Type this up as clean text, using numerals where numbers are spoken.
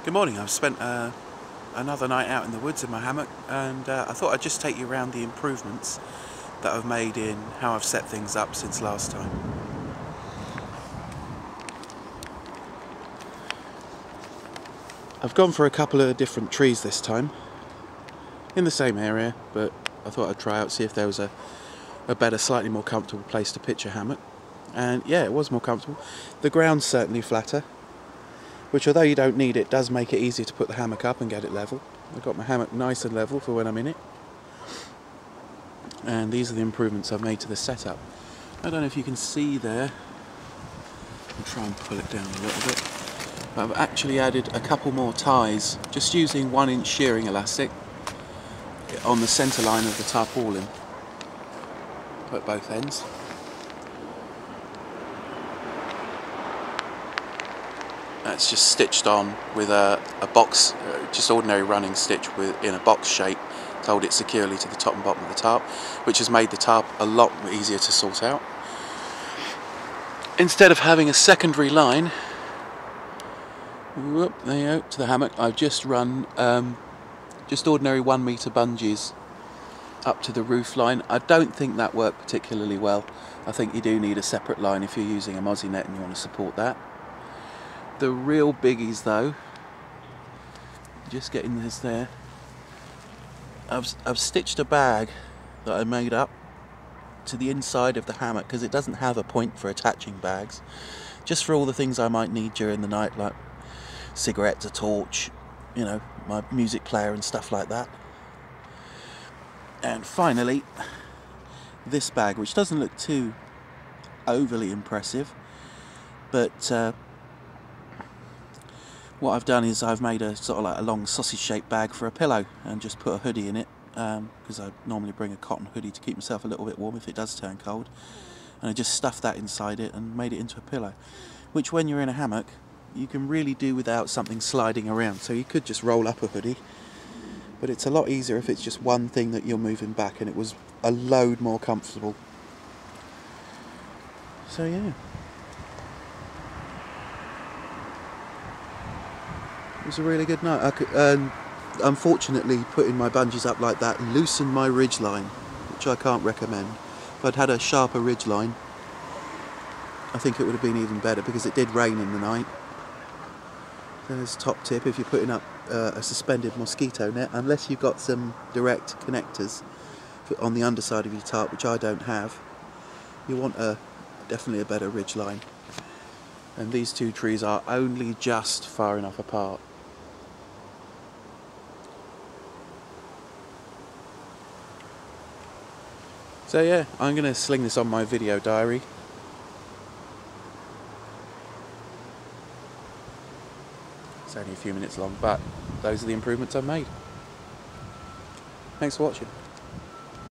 Good morning. I've spent another night out in the woods in my hammock, and I thought I'd just take you around the improvements that I've made in how I've set things up since last time. I've gone for a couple of different trees this time in the same area, but I thought I'd try out, see if there was a better, slightly more comfortable place to pitch a hammock. And yeah, it was more comfortable. The ground's certainly flatter, which, although you don't need it, does make it easier to put the hammock up and get it level. I've got my hammock nice and level for when I'm in it. And these are the improvements I've made to the setup. I don't know if you can see there. I'll try and pull it down a little bit. But I've actually added a couple more ties, just using 1-inch shearing elastic on the centre line of the tarpaulin at both ends. That's just stitched on with a box, just ordinary running stitch in a box shape to hold it securely to the top and bottom of the tarp, which has made the tarp a lot easier to sort out. Instead of having a secondary line, whoop, there you go, to the hammock, I've just run just ordinary 1 metre bungees up to the roof line. I don't think that worked particularly well. I think you do need a separate line if you're using a mozzie net and you want to support that. The real biggies though, just getting this there, I've stitched a bag that I made up to the inside of the hammock because it doesn't have a point for attaching bags, just for all the things I might need during the night, like cigarettes, a torch, you know, my music player and stuff like that. And finally, this bag, which doesn't look too overly impressive, but what I've done is I've made a sort of like a long sausage-shaped bag for a pillow and just put a hoodie in it, because I normally bring a cotton hoodie to keep myself a little bit warm if it does turn cold. And I just stuffed that inside it and made it into a pillow, which when you're in a hammock you can really do without something sliding around. So you could just roll up a hoodie, but it's a lot easier if it's just one thing that you're moving back, and it was a load more comfortable. So yeah. It was a really good night. Unfortunately, putting my bungees up like that loosened my ridge line, which I can't recommend. If I'd had a sharper ridge line, I think it would have been even better, because it did rain in the night. There's a top tip: if you're putting up a suspended mosquito net, unless you've got some direct connectors on the underside of your tarp, which I don't have, you want definitely a better ridge line. And these two trees are only just far enough apart. So yeah, I'm going to sling this on my video diary. It's only a few minutes long, but those are the improvements I've made. Thanks for watching.